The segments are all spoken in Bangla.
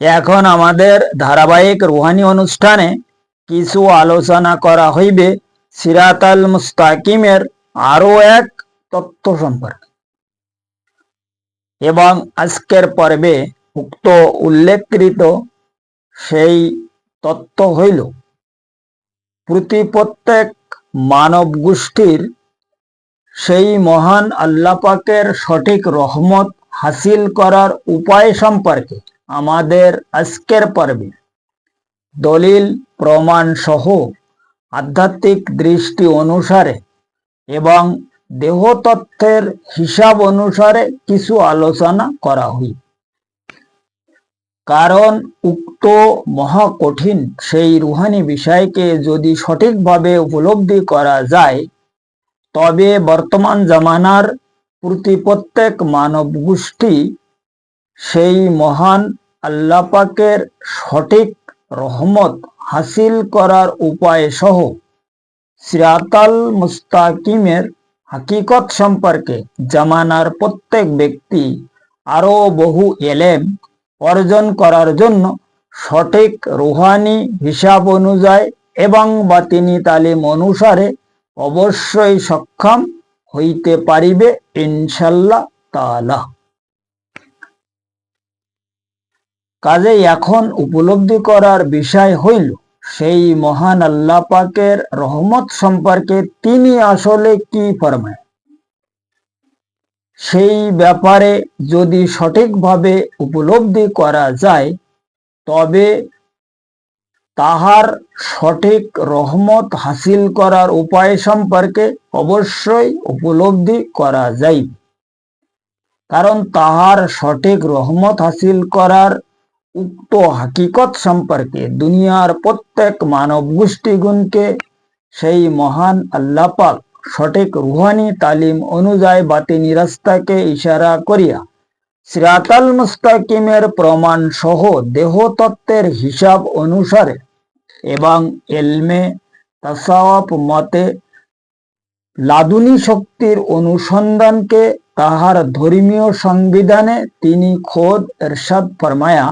এখন আমাদের ধারাবাহিক রুহানি অনুষ্ঠানে কিছু আলোচনা করা হইবে সিরাতাল মুস্তাকিমের আরো এক তত্ত্ব সম্পর্কে। এবং আজকের পর্বে উক্ত উল্লেখকৃত সেই তত্ত্ব হইল প্রত্যেক মানব গোষ্ঠীর সেই মহান আল্লাহ পাকের সঠিক রহমত হাসিল করার উপায় সম্পর্কে আমাদের আজকের পর্বে দলিল প্রমাণ সহ আধ্যাত্মিক দৃষ্টি অনুসারে এবং দেহতত্ত্বের হিসাব অনুসারে কিছু আলোচনা করা হই। কারণ উক্ত মহাকঠিন সেই রুহানি বিষয়কে যদি সঠিকভাবে উপলব্ধি করা যায়, তবে বর্তমান জামানার প্রত্যেক মানব গোষ্ঠী সেই মহান আল্লাহ পাকের সঠিক রহমত হাসিল করার উপায় সহ সিরাতাল মুস্তাকিমের হাকিকত সম্পর্কে জামানার প্রত্যেক ব্যক্তি আরো বহু এলেম অর্জন করার জন্য সঠিক রুহানি হিসাব অনুযায়ী এবং বাতিনি তালিম অনুসারে অবশ্যই সক্ষম হইতে পারিবে ইনশাল্লাহ তাআলা। কাজেই এখন উপলব্ধি করার বিষয় হইল সেই মহান আল্লাহ পাকের রহমত সম্পর্কে তিনি আসলে কি ফরমায়। সেই ব্যাপারে যদি সঠিকভাবে উপলব্ধি করা যায়, তবে তাহার সঠিক রহমত হাসিল করার উপায় সম্পর্কে অবশ্যই উপলব্ধি করা যাইবে। কারণ তাহার সঠিক রহমত হাসিল করার উক্ত হাকিকত সম্পর্কে দুনিয়ার প্রত্যেক মানব গোষ্ঠীগুণকে সেই মহান আল্লাহ পাক সঠিক রুহানি তালিম অনুযায়ী বাতিনি রাস্তাকে ইশারা করিয়া সিরাতাল মুস্তাকিমের প্রমাণ সহ দেহতত্ত্বের হিসাব অনুসারে এবং এলমে তাসাওয়াফ মতে লাদুনী শক্তির অনুসন্ধানকে তাহার ধর্মীয় সংবিধানে তিনি খোদ ইরশাদ ফরমায়া,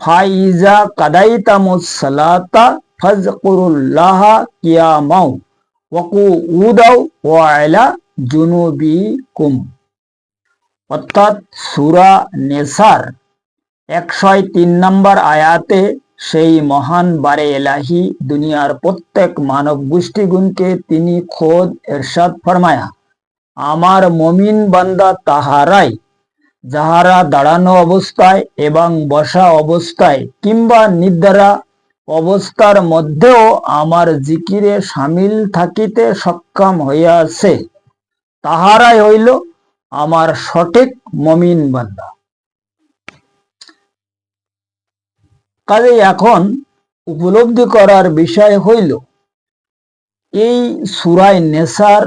ফাইজা কাদাইতামুস সালাতা ফাজকুরুল্লাহা কিয়ামাও ওয়া কুউদাও ওয়া আলা জুনুবিকুম। অর্থাৎ সূরা নিসার 103 নম্বর আয়াতে সেই মহান বারে এলাহি দুনিয়ার প্রত্যেক মানব গোষ্ঠীগুণকে তিনি খোদ ইরশাদ ফরমায়া, আমার মুমিন বান্দা তাহারাই যাহারা দাঁড়ানো অবস্থায় এবং বসা অবস্থায় কিংবা নিদ্রা অবস্থার মধ্যেও আমার জিকিরে শামিল থাকিতে সক্ষম হইয়াছে, তাহারাই হইল আমার সঠিক মুমিন বান্দা। কাজে এখন উপলব্ধি করার বিষয় হইল এই সূরা নিসার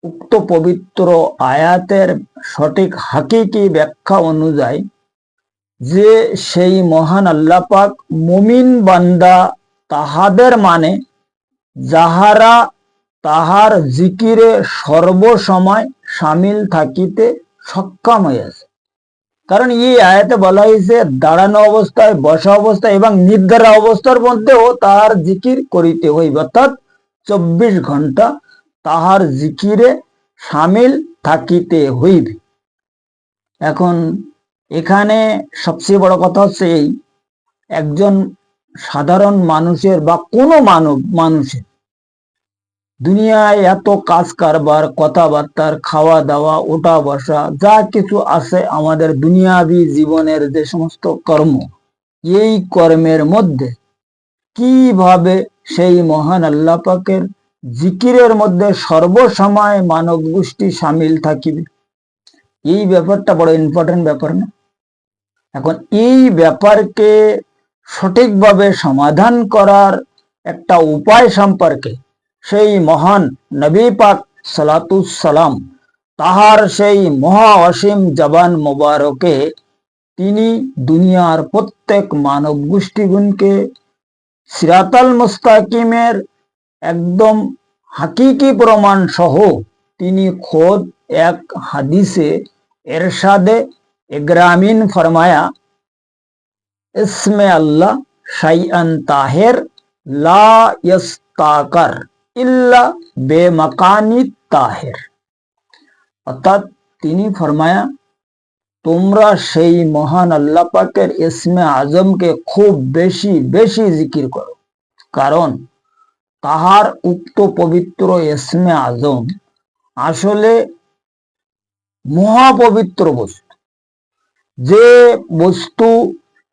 উক্ত পবিত্র আয়াতের সঠিক হাকিকি ব্যাখ্যা অনুযায়ী যে সেই মহান আল্লাহ পাক মুমিন বান্দা তাহাদের মানে যাহারা তাহার জিকিরে সর্বসময় শামিল থাকিতে সক্ষম হইয়াছে। কারণ এই আয়াতে বলা হয়েছে দাঁড়ানো অবস্থায়, বসা অবস্থায় এবং নিদ্রা অবস্থার মধ্যেও তাহার জিকির করিতে হইবে, অর্থাৎ 24 ঘন্টা তাহার জিকিরে শামিল থাকিতে হইবে। এখন এখানে সবচেয়ে বড় কথা হচ্ছে এই, একজন সাধারণ মানুষের বা কোনো মানুষের দুনিয়ায় এত কাজ কারবার, কথাবার্তার, খাওয়া দাওয়া, ওঠা বসা যা কিছু আছে আমাদের দুনিয়াবি জীবনের যে সমস্ত কর্ম, এই কর্মের মধ্যে কিভাবে সেই মহান আল্লাহ পাকের জিকিরের মধ্যে সর্বসময় মানব গোষ্ঠী শামিল থাকিবে, এই ব্যাপারটা বড় ইম্পর্টেন্ট ব্যাপার না? এখন এই ব্যাপারকে সঠিকভাবে সমাধান করার একটা উপায় সম্পর্কে সেই মহান নবী পাক সালাতুস সালাম তাহার সেই মহা অসীম জবান মোবারকে তিনি দুনিয়ার প্রত্যেক মানব গোষ্ঠীগুণকে সিরাতাল মুস্তাকিমের একদম হাকিকি প্রমাণ সহ তিনি খোদ এক হাদিসে এরশাদে ইগরামিন ফরমায়া, ইসমে আল্লাহ শাইআন তাহের লা ইস্তাকার ইল্লা বেমাকানি তাহের। অর্থাৎ তিনি ফরমায়া, তোমরা সেই মহান আল্লাহ পাকের ইসমে আজমকে খুব বেশি বেশি জিকির করো, কারণ তাহার উক্ত পবিত্র ইসমে আজম আসলে মহাপবিত্র বস্তু, যে বস্তু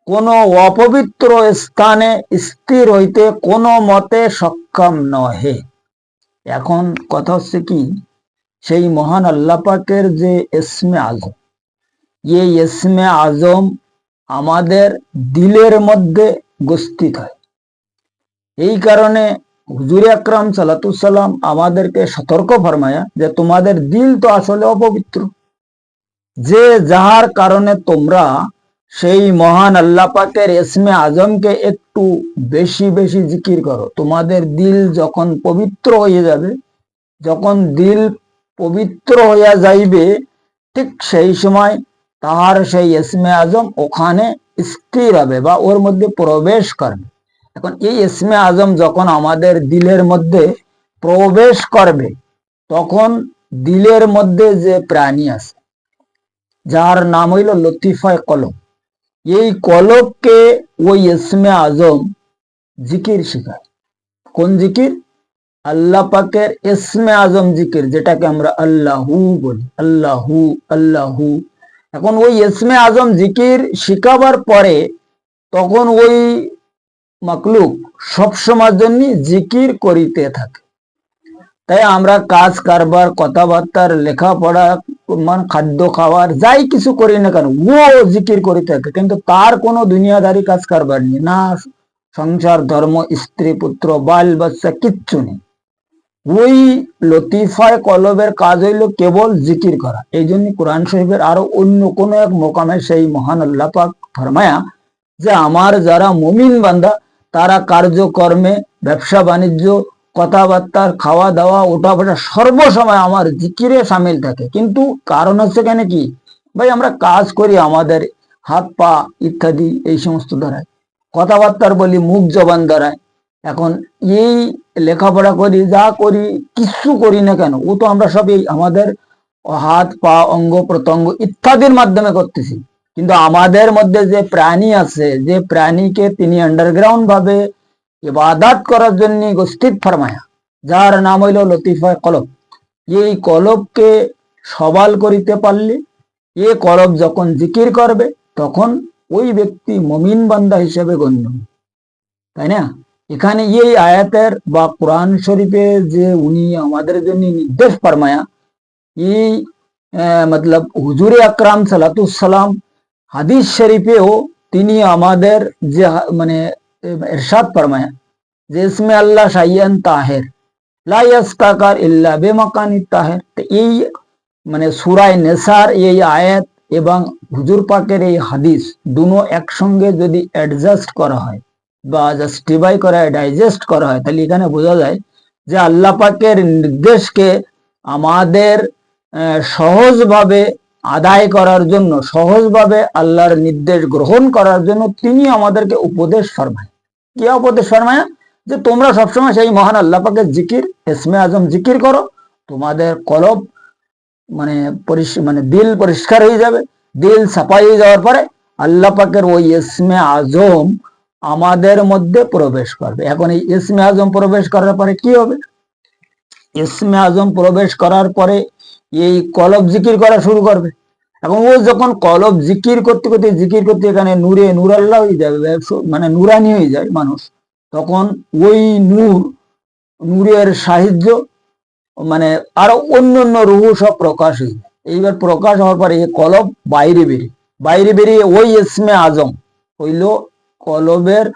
কোনো অপবিত্র স্থানে স্থির হইতে কোনো মতে সক্ষম নহে। এখন কথা হচ্ছে কি, সেই মহান আল্লাহ পাকের যে ইসমে আজম, এই ইসমে আজম আমাদের দিলের মধ্যে উপস্থিত হয়। এই কারণে হুজুর আকরাম সাল্লাল্লাহু আলাইহি সাল্লাম আমাদেরকে সতর্ক ফরমায়া যে তোমাদের দিল তো আসলে অপবিত্র, যে যাহার কারণে তোমরা সেই মহান আল্লাহ পাকের ইসমে আজমকে একটু বেশি বেশি জিকির করো। তোমাদের দিল যখন পবিত্র হয়ে যাবে, যখন দিল পবিত্র হইয়া যাইবে, ঠিক সেই সময় তাহার সেই ইসমে আজম ওখানে স্থির হবে বা ওর মধ্যে প্রবেশ করবে। এখন এই ইসমে আজম যখন আমাদের দিলের মধ্যে প্রবেশ করবে, তখন দিলের মধ্যে যে প্রাণী আছে, যার নাম হইল লতিফায় কলব, এই কলবকে ওই ইসমে আজম জিকির শিখায়। কোন জিকির? আল্লাহ পাকের ইসমে আজম জিকির, যেটাকে আমরা আল্লাহু বলি, আল্লাহু আল্লাহু। এখন ওই ইসমে আজম জিকির শিখাবার পরে তখন ওই মাকলুক সবসময়ের জন্য জিকির করিতে থাকে। তাই আমরা কাজ কারবার, কথাবার্তার, লেখাপড়া, মানে খাদ্য খাওয়ার, যাই কিছু করি না কেন, ও জিকির করিতে থাকে, কিন্তু তার কোনো দুনিয়াদারি কাজ কারবার নেই, না সংসার, ধর্ম, স্ত্রী, পুত্র, বাল বাচ্চা, কিচ্ছু নেই। ওই লতিফায় কলবের কাজ হইল কেবল জিকির করা। এই জন্য কোরআন শরীফের আরো অন্য কোন এক মোকামে সেই মহান আল্লাহ পাক ফরমায়া যে আমার যারা মুমিন বান্দা, তারা কার্যকর্মে, ব্যবসা বাণিজ্য, কথাবার্তার, খাওয়া দাওয়া, ওঠা বসা সর্বসময় আমার জিকিরে সামিল থাকে। কিন্তু কারণ হচ্ছে কেন কি ভাই, আমরা কাজ করি আমাদের হাত পা ইত্যাদি এই সমস্ত দ্বারায়, কথাবার্তার বলি মুখ জবান দ্বারায়। এখন এই লেখাপড়া করি, যা করি, কিছু করি না কেন, ও তো আমরা সব এই আমাদের হাত পা অঙ্গ প্রত্যঙ্গ ইত্যাদির মাধ্যমে করতেছি। কিন্তু আমাদের মধ্যে যে প্রাণী আছে, যে প্রাণীকে তিনি আন্ডারগ্রাউন্ড ভাবে ইবাদত করার জন্য উপস্থিত ফরমায়া, যার নাম হইল লতিফায় কলব, এই কলবকে সবাল করিতে পারলে, এ কলব যখন জিকির করবে, তখন ওই ব্যক্তি মুমিন বান্দা হিসেবে গণ্য, তাই না? এখানে এই আয়াতের বা কোরআন শরীফে যে উনি আমাদের জন্য নির্দেশ ফরমায়া, এই মতলব হুজুরে আকরাম সাল্লাল্লাহু আলাইহি সাল্লাম হাদিস শরীফেও তিনি আমাদের যে মানে ইরশাদ ফরমায়া যে ইসমে আল্লাহ শাইআন তাহের লা ইস্তাকার ইল্লা বেমাকানি তাহের। এই মানে সূরা নিসার এই আয়াত এবং হুজুর পাকের এই হাদিস দুটো একসঙ্গে যদি অ্যাডজাস্ট করা হয় বা জাস্টিফাই করা হয়, ডাইজেস্ট করা হয়, তাহলে এখানে বোঝা যায় যে আল্লাহ পাকের নির্দেশকে আমাদের সহজভাবে আদায় করার জন্য, সহজভাবে আল্লাহর নির্দেশ গ্রহণ করার জন্য তিনি আমাদেরকে উপদেশ ফরমায়। কি উপদেশ ফরমায়? যে তোমরা সবসময় সেই মহান আল্লাহ পাকের জিকির, ইসমে আজম জিকির করো, তোমাদের কলব মানে মানে দিল পরিষ্কার হয়ে যাবে। দিল সাফাই হয়ে যাওয়ার পরে আল্লাহ পাকের ওই ইসমে আজম আমাদের মধ্যে প্রবেশ করবে। এখন এই ইসমে আজম প্রবেশ করার পরে কি হবে? ইসমে আজম প্রবেশ করার পরে এই কলব জিকির করা শুরু করবে। এবং ও যখন কলব জিকির করতে করতে জিকির করতে এখানে নূরে নূর আল্লাহ হয়ে যাবে, মানে নূরানি হয়ে যায় মানুষ, তখন ওই নূরের সাহায্য মানে আরো অন্য অন্য রুহ সব প্রকাশ হয়ে যায়। এইবার প্রকাশ হওয়ার পরে এই কলব বাইরে বেরিয়ে ওই ইসমে আজম হইল কলবের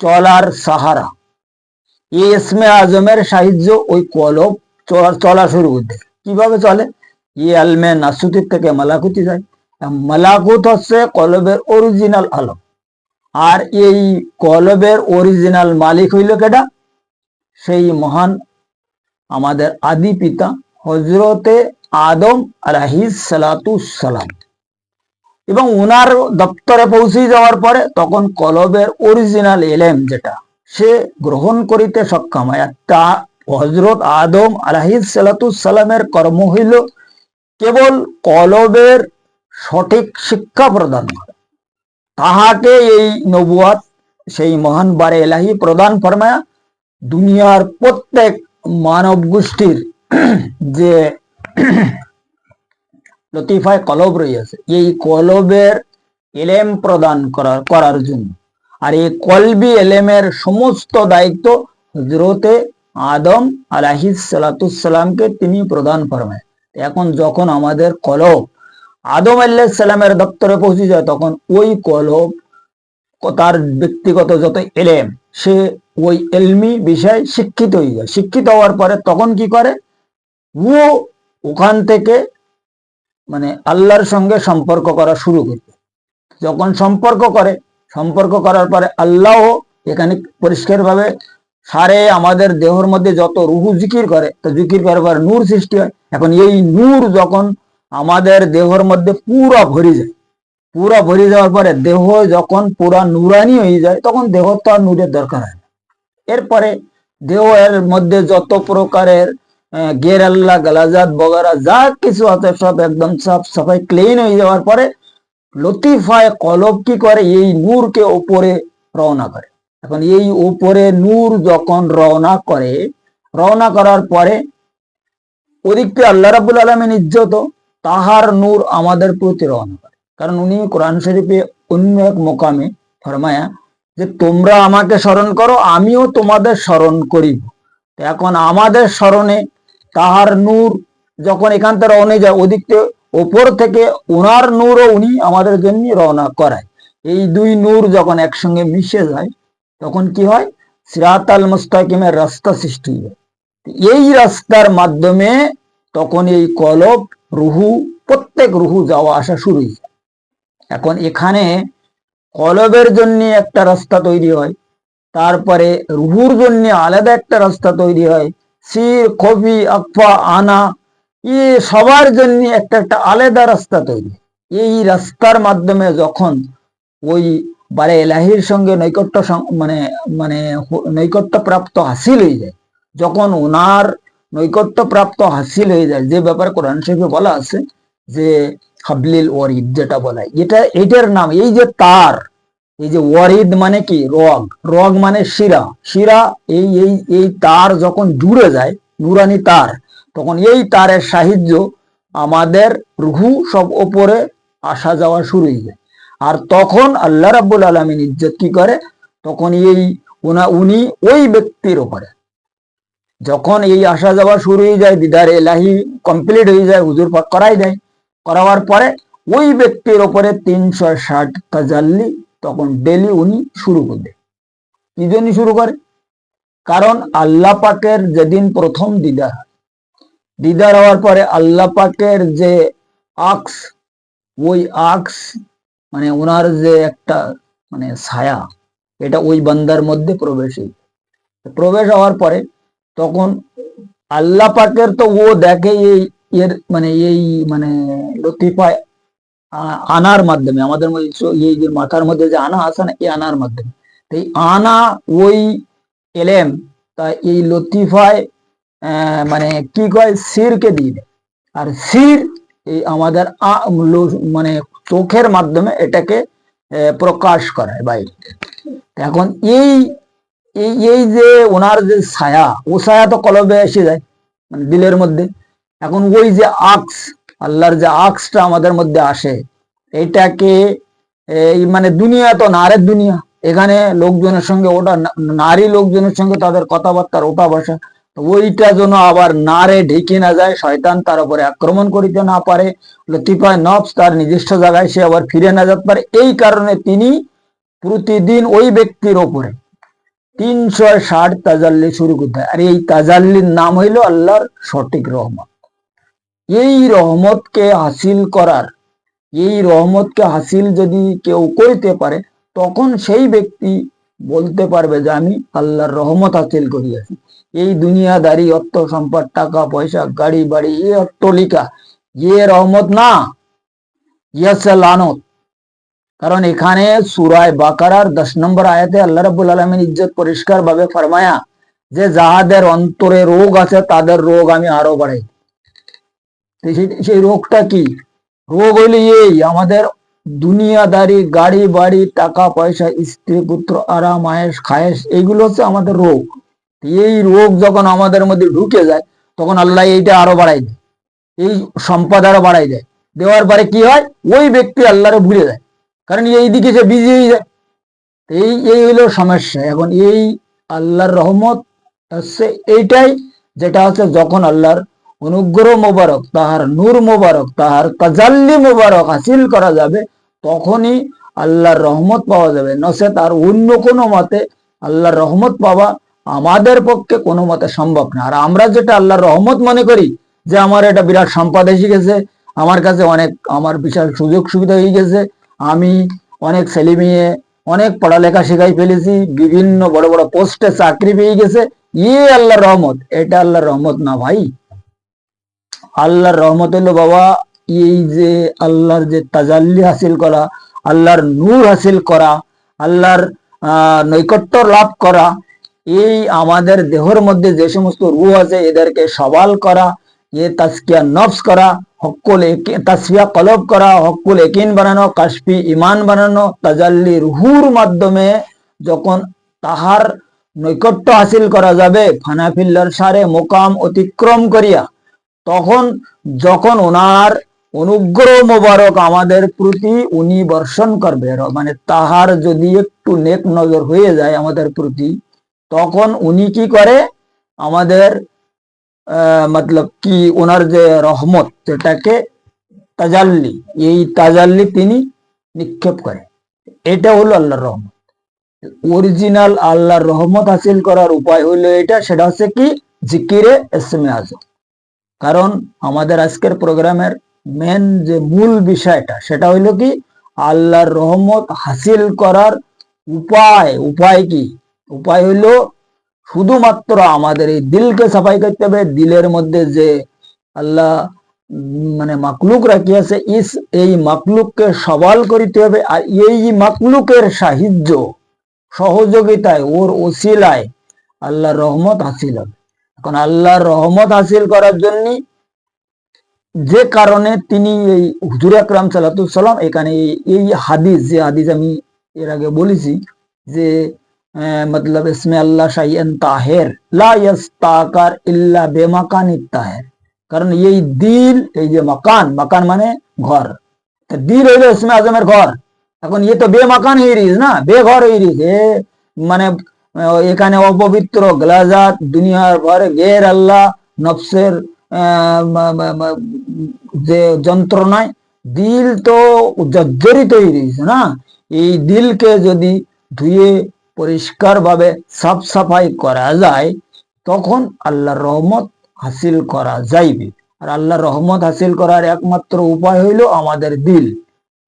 চলার সাহারা। এই ইসমে আজমের সাহায্য ওই কলব চলা শুরু করতে। কিভাবে চলে? এই আলমে নাসুতির থেকে মালাকুতি যায়। মালাকুত হচ্ছে কলবের অরিজিনাল আলম, আর এই কলবের অরিজিনাল মালিক হইল কেডা? সেই মহান আমাদের আদি পিতা হজরতে আদম আলাইহিস সালাতু সালাম। এবং উনার দপ্তরে পৌঁছে যাওয়ার পরে তখন কলবের অরিজিনাল এলেম যেটা সে গ্রহণ করিতে সক্ষম হয়। তা হযরত আদম আলাইহিস সালামের কর্ম হইল কেবল কলবের সঠিক শিক্ষা প্রদান করে। তাহাকে এই নবুয়াত সেই মহান বারে এলাহি প্রদান ফরমায়া দুনিয়ার প্রত্যেক মানব গোষ্ঠীর যে লতিফায় কলব রয়েছে এই কলবের এলেম প্রদান করার জন্য। আর এই কলবি এলেমের সমস্ত দায়িত্ব হযরতে আদম আলাইহিস সালামকে তিনি প্রদান ফরমায়। এখন যখন আমাদের কলব আদম আলাইহিস সালামের দপ্তরে পৌঁছে যায় তখন ওই কলব তার ব্যক্তিগত যত এলেম সে ওই এলমি বিষয় শিক্ষিত হয়ে যায়। শিক্ষিত হওয়ার পরে তখন কি করে, ও ওখান থেকে মানে আল্লাহর সঙ্গে সম্পর্ক করা শুরু করবে। যখন সম্পর্ক করার পরে আল্লাহ এখানে পরিষ্কার ভাবে সারে আমাদের দেহের মধ্যে যত রুহু জিকির করে তো জিকির করার পর নূর সৃষ্টি হয়। এখন এই নূর যখন আমাদের দেহের মধ্যে পুরা ভরে যাওয়ার পরে দেহ যখন পুরা নুরানি হয়ে যায় তখন দেহ তো আর নূরের দরকার হয় না। এরপরে দেহ এর মধ্যে যত প্রকারের গের আল্লাহ গালাজাত বগারা যা কিছু আছে সব একদম সাফ সাফাই ক্লিন হয়ে যাওয়ার পরে লতিফায় কলব কি করে, এই নূরকে উপরে রওনা করে। এখন এই উপরে নূর যখন রওনা করার পরে ওদিকে আল্লাহ রাব্বুল আলামিন ইজ্জত তাহার নূর আমাদের প্রতি রওনা করে। কারণ উনি কোরআন শরীফে অন্য এক মোকামে ফরমায়া যে তোমরা আমাকে স্মরণ করো আমিও তোমাদের স্মরণ করিব। এখন আমাদের স্মরণে তাহার নূর যখন এখান থেকে রওনা যায় ওদিকে ওপর থেকে উনার নূরও উনি আমাদের জন্য রওনা করায়। এই দুই নূর যখন একসঙ্গে মিশে যায় তখন কি হয়, সিরাতাল মুস্তাকিমের রাস্তা সৃষ্টি হয়। এই রাস্তার মাধ্যমে তখন এই কলব প্রত্যেক রুহু যাওয়া আসা শুরু হয়। এখন এখানে কলবের জন্য একটা রাস্তা তৈরি হয়, তারপরে রুহুর জন্য আলাদা একটা রাস্তা তৈরি হয়, সির খফি আকফা আনা সবার জন্য একটা একটা আলাদা রাস্তা তৈরি। এই রাস্তার মাধ্যমে যখন ওই বারে এলাহির সঙ্গে নৈকট্য নৈকট্য প্রাপ্ত হাসিল হয়ে যায়, যখন ওনার নৈকট্য প্রাপ্ত হাসিল হয়ে যায়, যে ব্যাপারে কোরআন শরীফে বলা আছে যে হাবলিল ওয়ারিদ যেটা বলা, এটার নাম এই যে তার, এই যে ওয়ারিদ মানে কি রগ মানে শিরা এই তার যখন জুড়ে যায় নুরানি তার, তখন এই তারের সাহায্য আমাদের রুহু সব ওপরে আসা যাওয়া শুরু হয়ে যায়। আর তখন আল্লাহ রাব্বুল আলামিন ইজ্জত কি করে, তখন উনি ওই ব্যক্তির উপরে যখন এই আসা যাওয়া শুরু হয়ে যায়, দিদার এলাহি কমপ্লিট হয়ে যায়, হুজুর পাক করাই দেয়। করাবার পরে ওই ব্যক্তির উপরে 360 তাজাল্লি তখন ডেলি উনি শুরু করবে। কি জন্য শুরু করে? কারণ আল্লাহ পাকের যেদিন প্রথম দিদার হওয়ার পরে আল্লাহ পাকের যে আকস, ওই আকস মানে ওনার যে একটা মানে ছায়া, এটা ওই বান্দার মধ্যে প্রবেশ হওয়ার পরে তখন আল্লাহ পাকের তো ও দেখে এই লতিফায় আনার মাধ্যমে আমাদের মধ্যে এই যে মাথার মধ্যে যে আনা আছে না, এই আনার মাধ্যমে এই আনা ওই এলেম তা এই লতিফায় কি কয় সিরকে দিয়ে দেয়। আর সির এই আমাদের চোখের মাধ্যমে এটাকে প্রকাশ করায় বাইরে। এখন এই যে ওনার যে ছায়া, ও ছায়া তো কলবে এসে যায় মানে দিলের মধ্যে। এখন ওই যে আকস, আল্লাহর যে আকসটা আমাদের মধ্যে আসে, এটাকে দুনিয়া তো নারের দুনিয়া, এখানে লোকজনের সঙ্গে ওটা নারী লোকজনের সঙ্গে তাদের কথাবার্তার ওটা বসা, ওইটা যেন আবার নারে ঢেকে না যায়, শয়তান তার উপরে আক্রমণ করিতে না পারে, লতিফায় নফস তার নিজস্ব জায়গায় সে আবার ফিরে না যেতে পারে। এই কারণে তিনি প্রতিদিন ওই ব্যক্তির ওপরে 360 তাজাল্লি শুরু করতে হয়। আর এই তাজাল্লির নাম হইল আল্লাহর সঠিক রহমত। এই রহমতকে হাসিল যদি কেউ করতে পারে তখন সেই ব্যক্তি বলতে পারবে যে আমি আল্লাহর রহমত হাসিল করিয়াছি। এই দুনিয়াদারি অর্থ সম্পদ টাকা পয়সা গাড়ি বাড়ি অট্টলিকা রহমত না, ইয়াছে লানত। কারণ এখানে সূরা বাকারার 10 নম্বর আয়াতে আল্লাহ রাব্বুল আলামিন ইজ্জত পরিষ্কার ভাবে ফরমায়া যে যাহাদের অন্তরে রোগ আছে তাদের রোগ আমি আরো বাড়াই। সেই রোগটা কি? রোগ হইলে এই আমাদের দুনিয়াদারি, গাড়ি বাড়ি, টাকা পয়সা, স্ত্রী পুত্র, আরাম আয়েশ খায়েশ, এইগুলো হচ্ছে আমাদের রোগ। এই রোগ যখন আমাদের মধ্যে ঢুকে যায় তখন আল্লাহ এইটা আরো বাড়াই দেয়, এই সম্পদ আরো বাড়াই দেয়। দেওয়ার পরে কি হয়? ওই ব্যক্তি আল্লাহরে ভুলে যায়, কারণ এই দিকে সে বিজি হয়ে যায়। এই এই হইলো সমস্যা। এখন এই আল্লাহর রহমত হচ্ছে এইটাই, যেটা হচ্ছে যখন আল্লাহর অনুগ্রহ মোবারক, তাহার নূর মোবারক, তাহার তাজাল্লি মোবারক হাসিল করা যাবে, তখনই আল্লাহর রহমত পাওয়া যাবে। নচেত আর অন্য কোনো মতে আল্লাহর রহমত পাওয়া আমাদের পক্ষে কোনো মতে সম্ভব না। আর আমরা যেটা আল্লাহর রহমত মনে করি যে আমার এটা বিরাট সম্পদ এসে গেছে, আমার কাছে অনেক, আমার বিশাল সুযোগ সুবিধা হয়ে গেছে, আমি অনেক ছেলে মেয়ে অনেক পড়ালেখা শিখাই ফেলেছি, বিভিন্ন বড় বড় পোস্টে চাকরি পেয়ে গেছে, আল্লাহর রহমত। এটা আল্লাহর রহমত না ভাই। আল্লাহর রহমত হলো বাবা এই যে আল্লাহর যে তাজাল্লি হাসিল করা, আল্লাহর নূর হাসিল করা, আল্লাহর নৈকট্য লাভ করা, এই আমাদের দেহের মধ্যে যে সমস্ত রূহ আছে এদেরকে সবাল করা, তাজকিয়া নফস করা, হক্কুল তাসফিয়া কলব করা, হক্কুল একিন বানানো, কাশফি ইমান বানানো, তাজাল্লি রুহুর মাধ্যমে যখন তাহার নৈকট্য হাসিল করা যাবে ফানাফিল্লার সারে মোকাম অতিক্রম করিয়া, তখন যখন ওনার অনুগ্রহ মোবারক আমাদের প্রতি উনি বর্ষণ করবে, মানে তাহার যদি একটু নেক নজর হয়ে যায় আমাদের প্রতি, তখন উনি কি করে আমাদের মতলব কি ওনার যে রহমত, যেটাকে তাজাল্লি, এই তাজাল্লি তিনি নিক্ষেপ করে। এটা হলো আল্লাহর রহমত। অরিজিনাল আল্লাহর রহমত হাসিল করার উপায় হইলো এটা, সেটা হচ্ছে কি জিকিরে ইসমে আজম। কারণ আমাদের আজকের প্রোগ্রামের মেন যে মূল বিষয়টা সেটা হইলো কি আল্লাহর রহমত হাসিল করার উপায়। উপায় কি? উপায় হইলো শুধুমাত্র আমাদের এই দিলকে সাফাই করতে হবে। দিলের মধ্যে যে আল্লাহ মানে মাকলুক রাখিয়াছে, এই মাকলুককে সবাল করিতে হবে। আর এই মাকলুকের সাহায্য সহযোগিতায়, ওর ওসিলায় আল্লাহর রহমত হাসিল হবে। এখন আল্লাহর রহমত হাসিল করার জন্য যে কারণে তিনি এই হুজুর আকরাম সাল্লাল্লাহু আলাইহি সাল্লাম এখানে এই হাদিস, যে হাদিস আমি এর আগে বলেছি যে मतलब इसमें अल्लाह शायन ताहिर ला यस्ताकर इल्ला बेमाकानित ताहिर। কারণ এই দিল, এই যে মাকান, মাকান মানে ঘর, তো দিল হইলো ইসমে আজমের ঘর। এখন ইয়ে তো বেমাকান হয়ে রইছে না, বেঘর হয়ে রইছে। মানে এখানে অপবিত্র গ্লাজাত দুনিয়ার ভরে গের আল্লাহ নফসের যে যন্ত্রণায় দিল তো জর্জরিত হয়ে রয়েছে না। এই দিলকে যদি ধুয়ে পরিষ্কার ভাবে সাফ সাফাই করা যায় তখন আল্লাহর রহমত হাসিল করা যাইবে। আর আল্লাহর রহমত হাসিল করার একমাত্র উপায় হইল আমাদের দিল।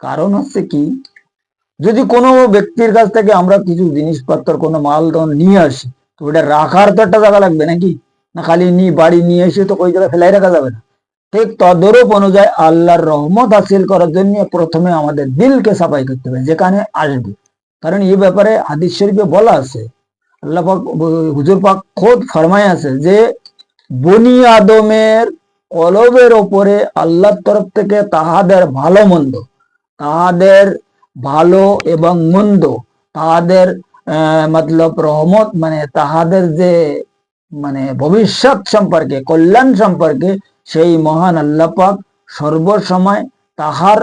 কারণ হচ্ছে কি, যদি কোনো ব্যক্তির কাছ থেকে আমরা কিছু জিনিসপত্র, কোনো মালদন নিয়ে আসি, তো ওটা রাখার তো একটা জায়গা লাগবে নাকি? না খালি বাড়ি নিয়ে এসে তো ওই জায়গায় ফেলাই রাখা যাবে না। ঠিক তদরূপ অনুযায়ী আল্লাহর রহমত হাসিল করার জন্য প্রথমে আমাদের দিলকে সাফাই করতে হবে যেখানে আসবে। কারণ এই ব্যাপারে হাদিস শরীফে বলা আছে, আল্লাহ পাক হুজুর পাক খোদ ফরমায় আছে যে বনি আদমের কলবের ওপরে আল্লাহর তরফ থেকে তাহাদের ভালো মন্দ, তাহাদের ভালো এবং মন্দ, তাহাদের মতলব রহমত মানে তাহাদের যে মানে ভবিষ্যৎ সম্পর্কে, কল্যাণ সম্পর্কে সেই মহান আল্লাহ পাক সর্বসময় তাহার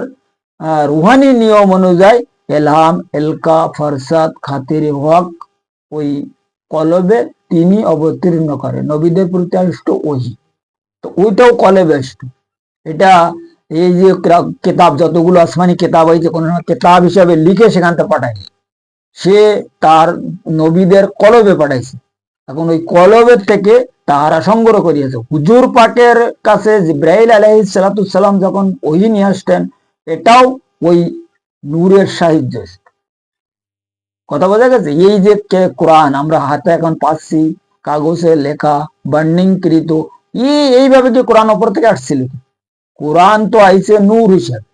রুহানি নিয়ম অনুযায়ী এলহাম, এলকা, ফরসাদ, খাতির হক ওই কলবে তিনি অবতীর্ণ করে। নবীদের প্রতি আসত ওহি, তো ওইটাও কলবে আসত। এটা এই যে কিতাব, যতগুলো আসমানি কিতাব হয়েছে, কোন কিতাব হিসাবে লিখে সেখান থেকে পাঠায়নি, সে তার নবীদের কলবে পাঠাইছে। এখন ওই কলবের থেকে তাহারা সংগ্রহ করিয়েছে। হুজুর পাকের কাছে জিবরাইল আলাইহিস সালাম যখন ওহি নিয়ে আসতেন, এটাও ওই নূরের সাহায্য। কথা বোঝা গেছে? এই যে কোরআন আমরা হাতে এখন পাচ্ছি, কাগজে লেখা, বার্নিং কৃত, এইভাবে কি কোরআন ওপর থেকে আসছিল? কোরআন তো আইছে নূর হিসাবে,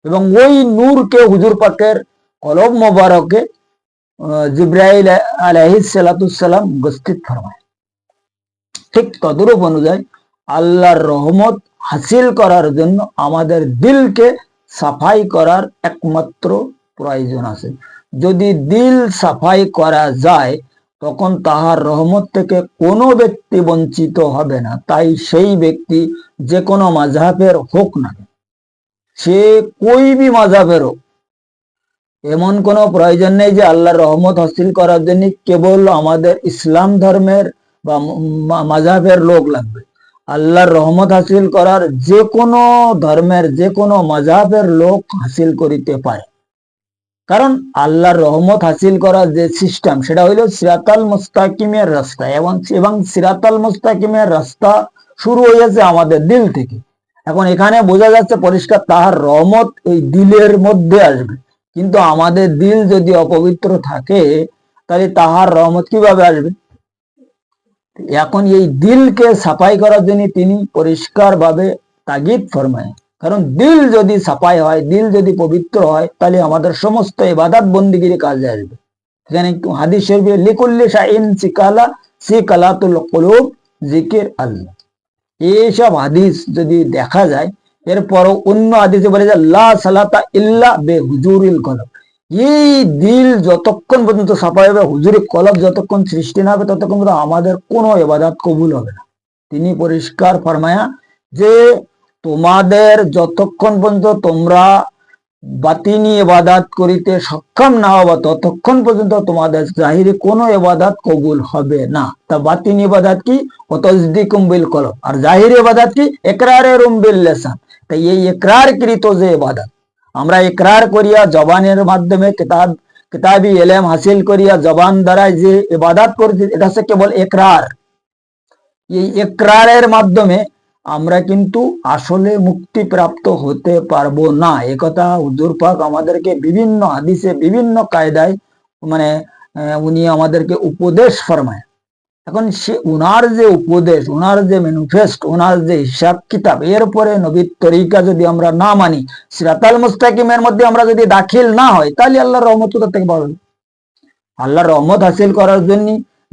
এবং ওই নূরকে হুজুর পাকের কলব মোবারকে জিব্রাইল আলাইহিস সালাম উপস্থিত ফরমায়। ঠিক তদরূপ অনুযায়ী আল্লাহর রহমত হাসিল করার জন্য আমাদের দিলকে সাফাই করার একমাত্র প্রয়োজন আছে। যদি দিল সাফাই করা যায় তখন তাহার রহমত থেকে কোনো ব্যক্তি বঞ্চিত হবে না। তাই সেই ব্যক্তি যে কোনো মাযহাবের হোক না, সে কোই ভি মাযহাবের হোক, এমন কোনো প্রয়োজন নেই যে আল্লাহর রহমত হাসিল করার জন্য কেবল আমাদের ইসলাম ধর্মের বা মাযহাবের লোক লাগবে। আল্লাহর রহমত হাসিল করার যে কোনো ধর্মের যে কোনো মাযহাবের লোক হাসিল করিতে পারে। কারণ আল্লাহর রহমত হাসিল করার যে সিস্টেম সেটা হইল সিরাতাল মুস্তাকিমের রাস্তা, এবং সিরাতাল মুস্তাকিমের রাস্তা শুরু হয়েছে আমাদের দিল থেকে। এখন এখানে বোঝা যাচ্ছে পরিষ্কার তাহার রহমত ওই দিলের মধ্যে আসবে, কিন্তু আমাদের দিল যদি অপবিত্র থাকে তাহলে তাহার রহমত কিভাবে আসবে? এখন এই দিলকে সাফাই করার জন্য তিনি পরিষ্কার ভাবে তাগিদ ফরমায়। কারণ দিল যদি সাফাই হয়, দিল যদি পবিত্র হয়, তাহলে আমাদের সমস্ত ইবাদত বন্দিগির কাজে আসবে। এখানে হাদিস শরীফে লিকুল্লি শাইইন সিকালাতুল কুলুব জিকির আল্লাহ, এইসব হাদিস যদি দেখা যায়, এরপরও অন্য হাদিসে বলে যে লা সালাতা ইল্লা বেহুজুরিল কলব, এই দিল যতক্ষণ পর্যন্ত সাফাই হবে, হুজুরি কলব যতক্ষণ সৃষ্টি না হবে, ততক্ষণ পর্যন্ত আমাদের কোনো ইবাদত কবুল হবে না। তিনি পরিষ্কার ফরমায়া যে তোমাদের যতক্ষণ পর্যন্ত তোমরা বাতিনি ইবাদত করিতে সক্ষম না হবে, ততক্ষণ পর্যন্ত তোমাদের জাহিরি কোনো ইবাদত কবুল হবে না। তা বাতিনি ইবাদত কি? ওয়াতাসদিকুম বিল কলব, আর জাহিরি ইবাদত কি? ইকরারুম বিল লিসান। তাই এই ইকরারকৃত যে ইবাদত, আমরা ইকরার করিয়া জবানের মাধ্যমে কিতাবি ইলম হাসিল করিয়া জবান দ্বারা যে ইবাদত করছি, এটা হচ্ছে কেবল ইকরার। এই ইকরারের মাধ্যমে আমরা কিন্তু আসলে মুক্তি প্রাপ্ত হতে পারবো না। একথা হুজুর পাক আমাদেরকে বিভিন্ন হাদিসে বিভিন্ন কায়দায় মানে উনি আমাদেরকে উপদেশ ফরমায়। এখন সে উনার যে উপদেশ, উনার যে ম্যানিফেস্ট, উনার যে হিসাব কিতাব, এরপরে নবীর তরিকা যদি আমরা না মানি, সিরাতাল মুস্তাকিমের মধ্যে আমরা যদি দাখিল না হয়, তাহলে আল্লাহর রহমত কোথা থেকে পাবেন? আল্লাহর রহমত হাসিল করার জন্য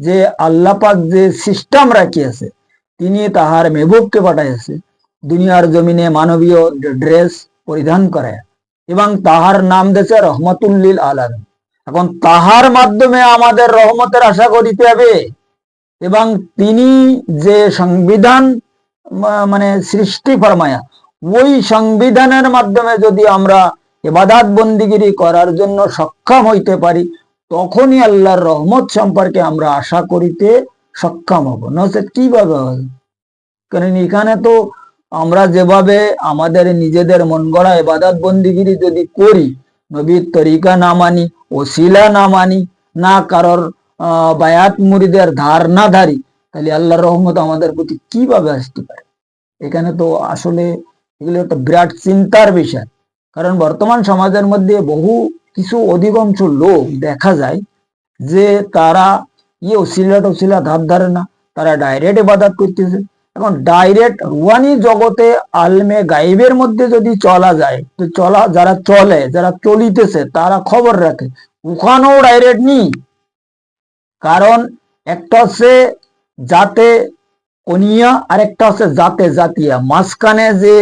যে আল্লাহ পাক যে সিস্টেম রাখিয়েছে, তিনি তাহার মেহবুবকে পাঠাইছে দুনিয়ার জমিনে মানবীয় ড্রেস পরিধান করে, এবং তাহার নাম দিয়েছে রহমতুল্লিল আলামিন। এখন তাহার মাধ্যমে আমাদের রহমতের আশা করিতে হবে, এবং তিনি যে সংবিধান মানে সৃষ্টি ফরমায়া, ওই সংবিধানের মাধ্যমে যদি আমরা ইবাদত বন্দিগিরি করার জন্য সক্ষম হইতে পারি, তখনই আল্লাহর রহমত সম্পর্কে আমরা আশা করিতে সক্ষম হব। নচেত কিভাবে হবে? কারণ এখানে তো আমরা যেভাবে আমাদের নিজেদের মন গড়া ইবাদত বন্দিগিরি যদি করি, নবীর তরিকা না মানি, ওসিলা না মানি, না কারোর বায়াত মুরিদের ধার না ধারি, তাহলে আল্লাহর রহমত আমাদের প্রতি কিভাবে আসতে পারে? এখানে তো আসলে এগুলো একটা বিরাট চিন্তার বিষয়। কারণ বর্তমান সমাজের মধ্যে বহু কিছু অধিকাংশ লোক দেখা যায় যে তারা ওসিলা ধার ধারে না, তারা ডাইরেক্ট ইবাদত করতেছে। এখন ডাইরেক্ট রুহানি জগতে আলমে গাইবের মধ্যে যদি চলা যায়, তো যারা চলে, যারা চলিতেছে, তারা খবর রাখে, ওখানেও ডাইরেক্ট নি। কারণ একটা হচ্ছে জাতে কনিয়া, আর একটা হচ্ছে জাতে জাতিয়া, মাঝখানে যে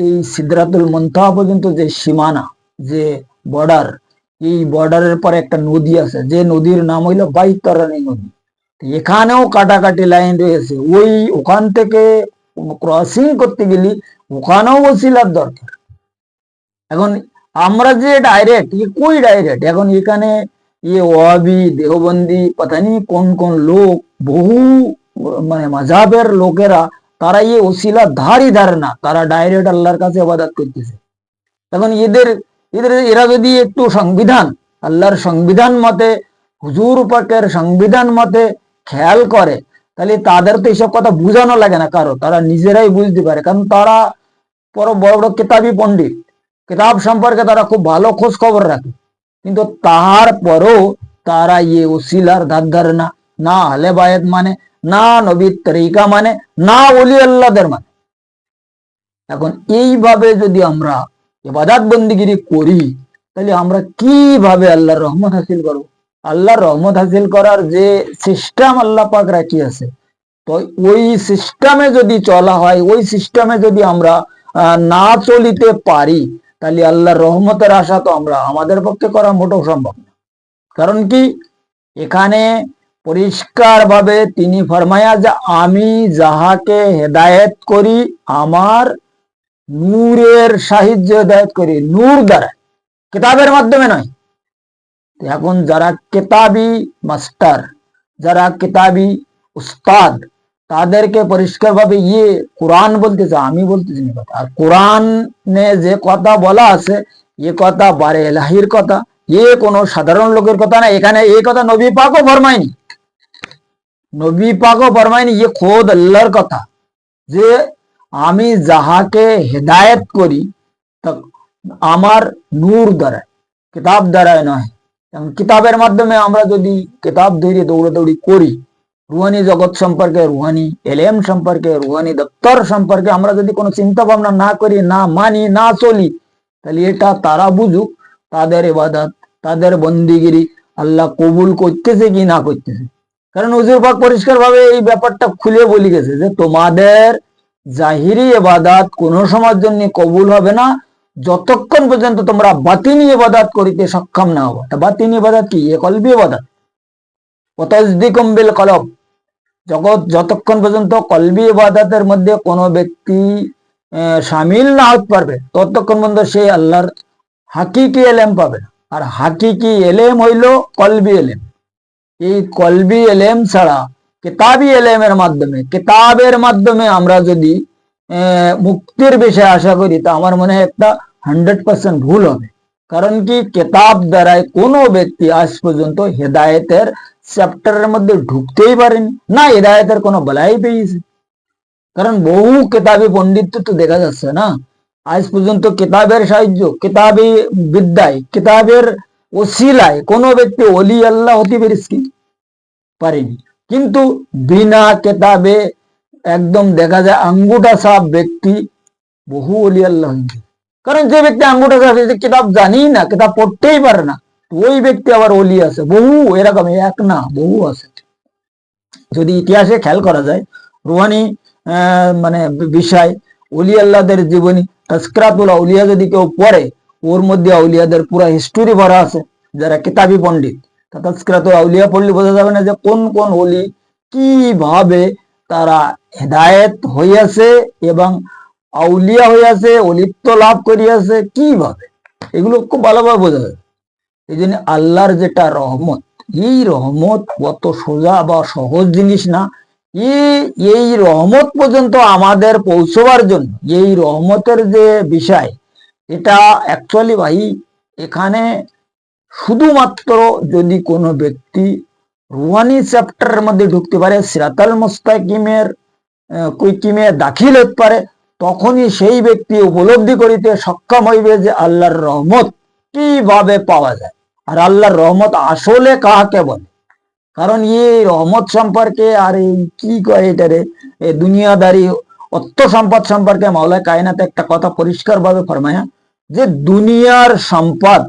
এই সিদরাতুল মুনতাহা পর্যন্ত যে সীমানা, যে বর্ডার, এই বর্ডারের পরে একটা নদী আছে, যে নদীর নাম হইল বাইতরণী নদী। এখানেও কাটাকাটি লাইন রয়েছে, ওখান থেকে ক্রসিং করতে গেলে ওখানেও ওসিলার দরকার। এখন আমরা যে ডাইরেক্ট, কই ডাইরেক্ট? এখন এখানে ওয়াহাবি, দেহবন্দি, পাতানি কোন কোন লোক, বহু মানে মাযহাবের লোকেরা, তারা ওসিলা ধারই ধারে না, তারা ডাইরেক্ট আল্লাহর কাছে ইবাদত করতেছে। এখন এরা যদি একটু সংবিধান, আল্লাহর সংবিধান মতে, হুজুর পাকের সংবিধান মতে খেয়াল করে, তাহলে তাদের তো এইসব কথা বুঝানো লাগে না কারো, তারা নিজেরাই বুঝতে পারে। কারণ তারা বড় বড় কিতাবি পণ্ডিত, কিতাব সম্পর্কে তারা খুব ভালো খোঁজ খবর রাখে, কিন্তু তাহার পরও তারা ওসিলার ধার ধারে না, না আহলে বায়াত মানে, না নবীর তরিকা মানে, না ওলি আল্লাহদের মানে। এখন এইভাবে যদি আমরা ইবাদত বন্দিগিরি করি, তাহলে আমরা কিভাবে আল্লাহর রহমত হাসিল করব? আল্লাহর রহমত হাসিল করার যে সিস্টেম আল্লাহ পাক রাখি আছে, তো ওই সিস্টেমে যদি চলা হয়, ওই সিস্টেমে যদি আমরা না চলিতে পারি, তাহলে আল্লাহর রহমতের আশা তো আমাদের পক্ষে করা মোটেও সম্ভব না। কারণ কি, এখানে পরিষ্কার ভাবে তিনি ফরমায়া যে আমি যাহাকে হেদায়েত করি আমার নূরের সাহায্য হেদায়েত করি, নূর দ্বারা, কিতাবের মাধ্যমে নয়। এখন যারা কিতাবি মাস্টার, যারা কিতাবি উস্তাদ, তাদেরকে পরিষ্কার ভাবে কোরআন বলতেছে, আমি বলতেছি না কথা। আর কোরআনে যে কথা বলা আছে, কথা বারে এলাহির কথা, কোনো সাধারণ লোকের কথা না। এখানে এই কথা নবী পাকও ফরমায়নি, নবী পাকও ফরমায়নি, খোদ আল্লাহর কথা যে আমি যাহাকে হেদায়েত করি তা আমার নূর দ্বারা, কিতাব দ্বারায় নয়। কিতাবের মাধ্যমে আমরা যদি কিতাব ধরে দৌড়াদৌড়ি করি, রুহানি জগৎ সম্পর্কে, রুহানি এলেম সম্পর্কে, রুহানি দপ্তর সম্পর্কে আমরা যদি কোনো চিন্তা ভাবনা না করি, না মানি, না চলি, তাহলে এটা তারা বুঝুক, তাদের ইবাদত, তাদের বন্দিগিরি আল্লাহ কবুল করতেছে কি না করতেছে। কারণ হুজুর পাক পরিষ্কার ভাবে এই ব্যাপারটা খুলে বলে গেছে যে তোমাদের জাহিরি ইবাদত কোন সময়ের জন্য কবুল হবে না যতক্ষণ পর্যন্ত তোমরা বাতিনি ইবাদত করিতে সক্ষম না হবে। বাতিনি ইবাদত কি? কলবি ইবাদত, ওয়াতাসদিকুম বিল কলব। যতক্ষণ পর্যন্ত কলবি ইবাদতের মধ্যে কোনো ব্যক্তি শামিল না হতে পারবে, ততক্ষণ পর্যন্ত সে আল্লাহর হাকিকি এলেম পাবে না। আর হাকিকি এলেম হইল কলবি এলেম। এই কলবি এলেম ছাড়া কিতাবি এলেমের মাধ্যমে, কিতাবের মাধ্যমে আমরা যদি মুক্তির বিষয়ে আশা করি, তা আমার মনে হয় একটা 100% ভুল হবে। কারণ কি, কিতাব দ্বারায় কোনো ব্যক্তি আজ পর্যন্ত হেদায়েতের চ্যাপ্টারের মধ্যে ঢুকতেই পারেনি না, হেদায়েতের কোনো বলাই পেয়েছে। কারণ বহু কিতাবি পণ্ডিত তো দেখা যাচ্ছে না আজ পর্যন্ত কিতাবের সাহায্য, কিতাবি বিদ্যায়, কিতাবের ওসিলায় কোনো ব্যক্তি ওলি আল্লাহ হতে পারেনি। কিন্তু বিনা কিতাবে একদম দেখা যায় আঙ্গুটা সাফ ব্যক্তি বহু ওলি আল্লাহ হয়েছে। কারণ যে ব্যক্তি আঙ্গুটা সাফ, কিতাব জানি না, কিতাব পড়তেই পারে না, ওই ব্যক্তি আবার ওলি আছে বহু, এরকম এক না বহু আছে। যদি ইতিহাসে খেয়াল করা যায়, রুহানি মানে বিষয়, ওলি আল্লাহদের জীবনী, তাজকিরাতুল আউলিয়া যদি কেউ পড়ে, ওর মধ্যে আউলিয়াদের পুরো হিস্টোরি ভরা আছে। যারা কিতাবি পণ্ডিত, তাজকিরাতুল আউলিয়া পড়লে বোঝা যাবে না যে কোন কোন ওলি কিভাবে তারা হেদায়েত হইয়াছে এবং আউলিয়া হইয়াছে, অলিত্ব লাভ করিয়াছে কিভাবে, এগুলো খুব ভালোভাবে বোঝা যায়। এই জন্য আল্লাহর যেটা রহমত, এই রহমত কত সোজা বা সহজ জিনিস না। এই রহমত পর্যন্ত আমাদের পৌঁছবার জন্য, এই রহমতের যে বিষয়, এটা অ্যাকচুয়ালি ভাই, এখানে শুধুমাত্র যদি কোনো ব্যক্তি রুহানি চ্যাপ্টারের মধ্যে ঢুকতে পারে, সিরাতাল মুস্তাকিমের কিমে দাখিল হতে পারে, তখনই সেই ব্যক্তি উপলব্ধি করিতে সক্ষম হইবে যে আল্লাহর রহমত কিভাবে পাওয়া যায়, আর আল্লাহর রহমত আসলে কাকে বলে। কারণ এই রহমত সম্পর্কে আর এই কি কয় এটারে, এই দুনিয়াদারি অর্থ সম্পদ সম্পর্কে মাওলানা কায়নাতে একটা কথা পরিষ্কার ভাবে ফরমায়া যে দুনিয়ার সম্পদ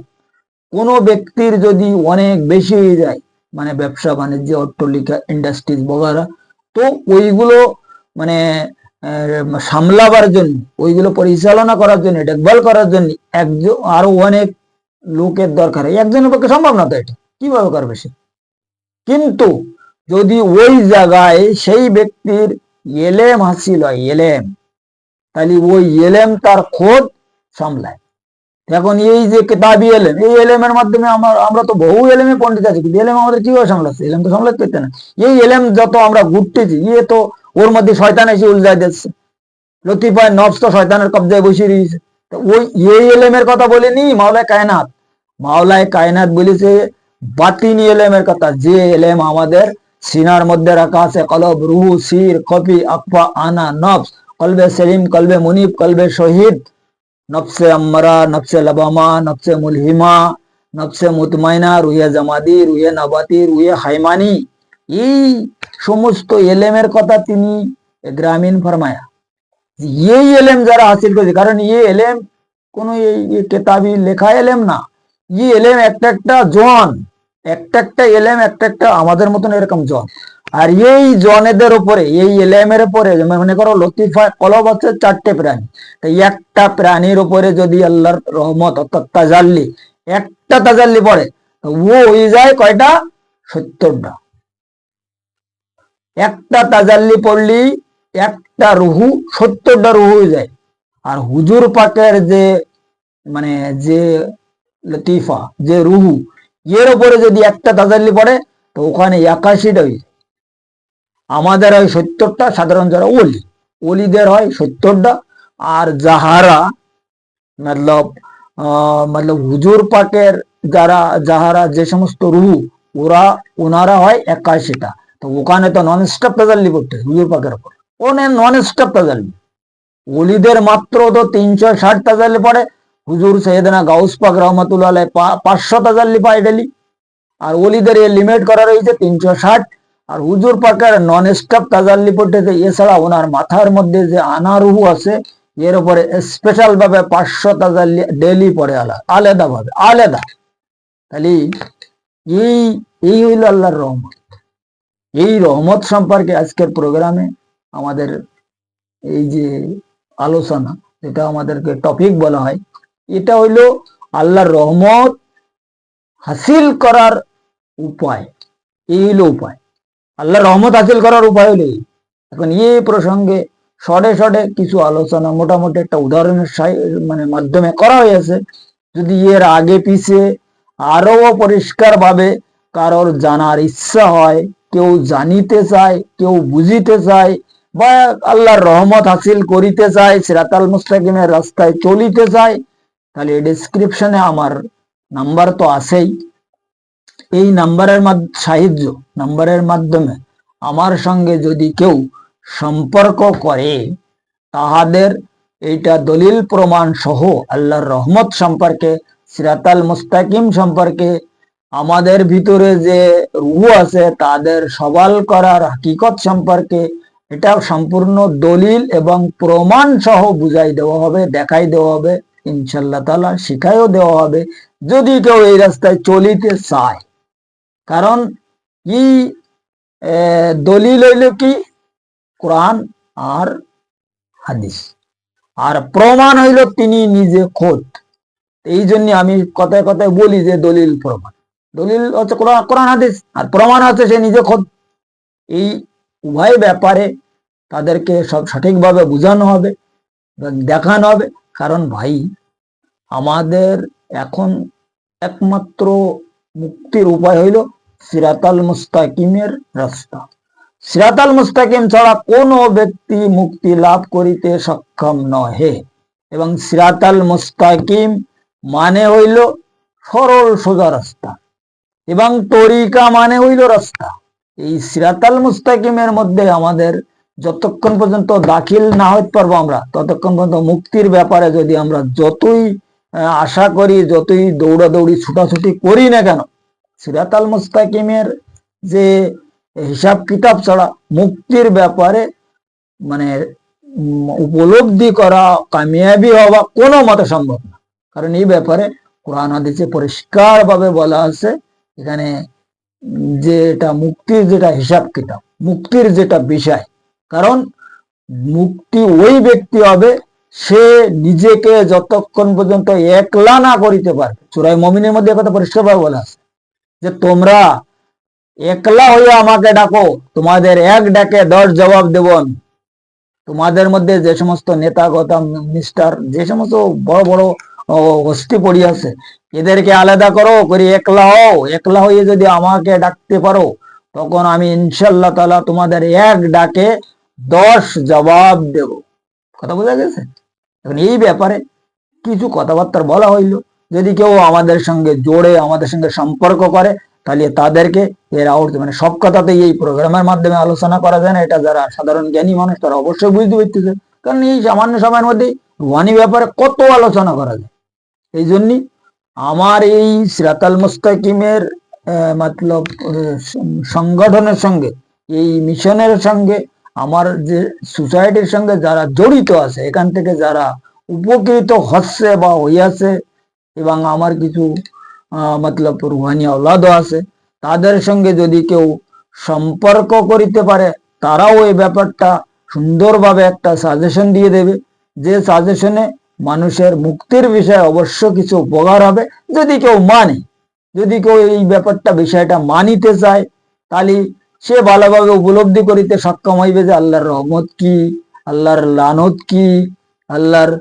কোন ব্যক্তির যদি অনেক বেশি হয়ে যায়, মানে ব্যবসা বাণিজ্য, অট্টালিকা, ইন্ডাস্ট্রিজ বগেরা, তো ওইগুলো মানে সামলাবার জন্য, ওইগুলো পরিচালনা করার জন্য, দেখভাল করার জন্য একজন আরো অনেক লোকের দরকার। একজনের পক্ষে সম্ভব না তো, এটা কিভাবে করবে সে? কিন্তু যদি ওই জায়গায় সেই ব্যক্তির এলেম হাসিল হয়, এলেম, তাহলে ওই এলেম তার খোদ সামলায়। এখন এই যে কিতাবি এলেম, এই এলেমের মাধ্যমে আমরা তো বহু এলেমে পণ্ডিত আছি, কিন্তু এলেম আমাদের কিভাবে সামলাচ্ছে? এলেম তো সামলাতে পারতে না। এই এলেম যত আমরা ঘুরতেছি, তো ওর মধ্যে শয়তান এসে উলঝাই দিচ্ছে, লতিফায় নফস তো শয়তানের কবজায় বসে রয়েছে। তো ওই এই এলেমের কথা বলেনি মাওলানা কায়নাত। মাওলানা কায়নাত বলেছে বাতিনি এলেমের কথা, যে এলেম আমাদের সিনার মধ্যে রাখা আছে, কলব, রুহু, সির, কফি, আকফা, আনা, নফস, কলবে সেলিম, কলবে মুনিব, কলবে শহীদ, নফসে আম্মারা, নফসে লাবামা, নফসে মুলহিমা, নফসে মুতমাইনা, রুহে জামাদি, রুহে নাবাতি, রুহে হাইমানি। এই সমস্ত এলেমের কথা তিনি গ্রামীণ ফরমায়া। এই এলেম যারা হাসিল করেছে, কারণ এই এলেম কোন এই কেতাবি লেখা এলেম না, ই এলেম একটা একটা জন, একটা একটা এলেম একটা একটা আমাদের মতন এরকম জন। আর এই জনেদের উপরে, এই এলেমের উপরে, মনে করো লতিফা কলব হচ্ছে 4টে প্রাণী, তাই একটা প্রাণীর উপরে যদি আল্লাহর রহমত অর্থাৎ তাজাল্লি, একটা তাজাল্লি পড়ে, তো ও হয়ে যায় কয়টা? 70টা। একটা তাজাল্লি পড়লি একটা রুহু, 70টা রুহু হয়ে যায়। আর হুজুর পাকের যে মানে যে লতিফা, যে রুহু, এর উপরে যদি একটা তাজাল্লি পড়ে, তো ওখানে 81টা হয়ে যায়। আমাদের হয় 70টা, সাধারণ যারা ওলি, ওলিদের হয় 70টা। আর যাহারা মতলব মতলব হুজুর পাকের যারা, যাহারা যে সমস্ত রুহু, ওনারা হয় 81টা। তো ওখানে তো নন স্টপ তাজাল্লি করতে হুজুর পাকের উপর, ওনে নন স্টপ তাজাল্লি। ওলিদের মাত্র তো 360 তাজাল্লি পড়ে। হুজুর সৈয়দনা গাউস পাক রহমতুল্লাহ 500 তাজাল্লি পায় ডেলি। আর ওলিদের এ লিমিট করা রয়েছে 360। আর হুজুর পাকের নন স্টপ তাজাল্লি পড়তেছে। এছাড়া ওনার মাথার মধ্যে যে আনা রুহু আছে, এর উপরে স্পেশাল ভাবে 500 তাজাল্লি ডেলি পড়ে, আলাদা ভাবে, আলাদা। তাহলে এই এই হইল আল্লাহর রহমত। এই রহমত সম্পর্কে আজকের প্রোগ্রামে আমাদের এই যে আলোচনা, যেটা আমাদেরকে টপিক বলা হয়, এটা হইল আল্লাহর রহমত হাসিল করার উপায়। এই হইল উপায়, আল্লাহর রহমত হাসিল করার উপায় হইল। এখন এই প্রসঙ্গে শর্টে শর্টে কিছু আলোচনা মোটামুটি একটা উদাহরণের মাধ্যমে করা হয়েছে। যদি এর আগে পিছে আরো পরিষ্কার ভাবে কারোর জানার ইচ্ছা হয়, কেউ জানিতে চায়, কেউ বুঝিতে চায়, বা আল্লাহর রহমত হাসিল করিতে চায়, সিরাতাল মুস্তাকিমের রাস্তায় চলিতে চায়, তাহলে ডেসক্রিপশনে আমার নাম্বার তো আছেই। এই নাম্বারের মাধ্যমে আমার সঙ্গে যদি কেউ সম্পর্ক করে, তাহাদের এইটা দলিল প্রমাণ সহ আল্লাহর রহমত সম্পর্কে, সিরাতাল মুস্তাকিম সম্পর্কে, আমাদের ভিতরে যে রূহ আছে তাদের সওয়াল করার হাকিকত সম্পর্কে, এটা সম্পূর্ণ দলিল এবং প্রমাণ সহ বুঝাই দেওয়া হবে, দেখাই দেওয়া হবে, ইনশাআল্লাহ তাআলা শিখাইও দেওয়া হবে, যদি কেউ এই রাস্তায় চলিতে চায়। কারণ কি দলিল হইল কি? কোরআন আর হাদিস। আর প্রমাণ হইল তিনি নিজে খোদ। এই জন্য আমি কথায় কথায় বলি যে দলিল প্রমাণ। দলিল হচ্ছে কোরআন হাদিস, আর প্রমাণ হচ্ছে সে নিজে খোদ। এই উভয় ব্যাপারে তাদেরকে সব সঠিকভাবে বোঝানো হবে, দেখানো হবে। কারণ ভাই, আমাদের এখন একমাত্র মুক্তির উপায় হইল সিরাতাল মুস্তাকিমের রাস্তা। সিরাতাল মুস্তাকিম ছাড়া কোনো ব্যক্তি মুক্তি লাভ করিতে সক্ষম নহে। এবং সিরাতাল মুস্তাকিম মানে হইল সরল সোজা রাস্তা, এবং তরিকা মানে হইল রাস্তা। এই সিরাতাল মুস্তাকিমের মধ্যে আমাদের যতক্ষণ পর্যন্ত দাখিল না হইতে পারবো আমরা, ততক্ষণ পর্যন্ত মুক্তির ব্যাপারে যদি আমরা যতই আশা করি, যতই দৌড়াদৌড়ি ছুটাছুটি করি না কেন, সিরাতাল মুস্তাকিমের যে হিসাব কিতাব ছাড়া মুক্তির ব্যাপারে উপলব্ধি করা, কামিয়াবি হওয়া কোনো মতে সম্ভব না। কারণ এই ব্যাপারে কোরআন হাদিসে পরিষ্কার ভাবে বলা আছে, এখানে যেটা মুক্তির যেটা হিসাব কিতাব, মুক্তির যেটা বিষয়। কারণ মুক্তি ওই ব্যক্তি হবে, সে নিজেকে যতক্ষণ পর্যন্ত একলা না করিতে পারবে। সূরা মুমিনের মধ্যে কথা পরিষ্কার ভাবে বলা আছে যে তোমরা একলা হইয়া আমাকে ডাকো, তোমাদের এক ডাকে 10 জবাব দেব আমি। তোমাদের মধ্যে যে সমস্ত নেতা গতা মিনিস্টার, যে সমস্ত বড় বড় হস্তি পড়ি আছে, এদেরকে আলাদা করো, করে একলা হও। একলা হয়ে যদি আমাকে ডাকতে পারো, তখন আমি ইনশাআল্লাহ তাআলা তোমাদের এক ডাকে 10 জবাব দেব। কথা বোঝা গেছে? এখন এই ব্যাপারে কিছু কথাবার্তা বলা হইল। যদি কেউ আমাদের সঙ্গে জোড়ে, আমাদের সঙ্গে সম্পর্ক করে, তাহলে তাদেরকে এর আউট, সব কথাতেই এই প্রোগ্রামের মাধ্যমে আলোচনা করা যায় না। এটা যারা সাধারণ জ্ঞানী মানুষ তারা অবশ্যই বুঝতে পারতেছে। কারণ এই সামান্য সময়ের মধ্যে রুহানি ব্যাপারে কত আলোচনা করা যায়। এই জন্যই আমার এই সিরাতাল মুস্তাকিমের মতলব সংগঠনের সঙ্গে, এই মিশনের সঙ্গে, আমার যে সোসাইটির সঙ্গে যারা জড়িত আছে, এখান থেকে যারা উপকৃত হচ্ছে বা হইয়াছে, এবং আমার কিছু মতলব রুহানি আওলাদও আছে, তাদের সঙ্গে যদি কেউ সম্পর্ক করিতে পারে, তারাও এই ব্যাপারটা সুন্দরভাবে একটা সাজেশন দিয়ে দেবে, যে সাজেশনে মানুষের মুক্তির বিষয়ে অবশ্য কিছু উপকার হবে। যদি কেউ মানে, যদি কেউ এই ব্যাপারটা বিষয়টা মানিতে চায়, তাহলে সে ভালোভাবে উপলব্ধি করিতে সক্ষম হইবে যে আল্লাহর রহমত কি, আল্লাহর লানত কি, আল্লাহর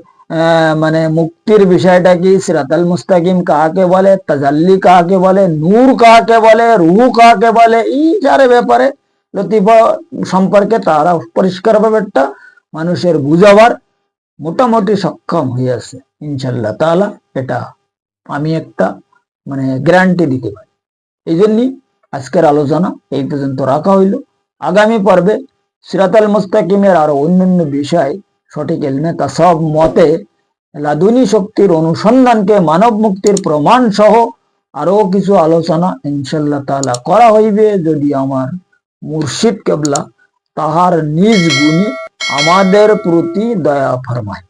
মানে মুক্তির বিষয়টা কি, সিরাতাল মুস্তাকিম কাকে বলে, তাজাল্লি কাকে বলে, নূর কাকে বলে, রুহ কাকে বলে, এই চারে ব্যাপারে লতিফা সম্পর্কে তারা পরিষ্কার ব্যাপারটা মানুষের বুঝাবার মোটামুটি সক্ষম হইয়াছে ইনশাল্লাহ তাআলা। এটা আমি একটা মানে গ্যারান্টি দিতে পারি। এই জন্যই আজকের আলোচনা এই পর্যন্ত রাখা হইল। আগামী পর্বে সিরাতাল মুস্তাকিমের আরো অন্যান্য বিষয়, সঠিক ইলমে তাসাউফ মতে লাদুনী শক্তির অনুসন্ধানকে মানব মুক্তির প্রমাণ সহ আরো কিছু আলোচনা ইনশাল্লাহ তাআলা করা হইবে, যদি আমার মুর্শিদ কেবলা তাহার নিজ গুণী আমাদের প্রতি দয়া ফরমায়।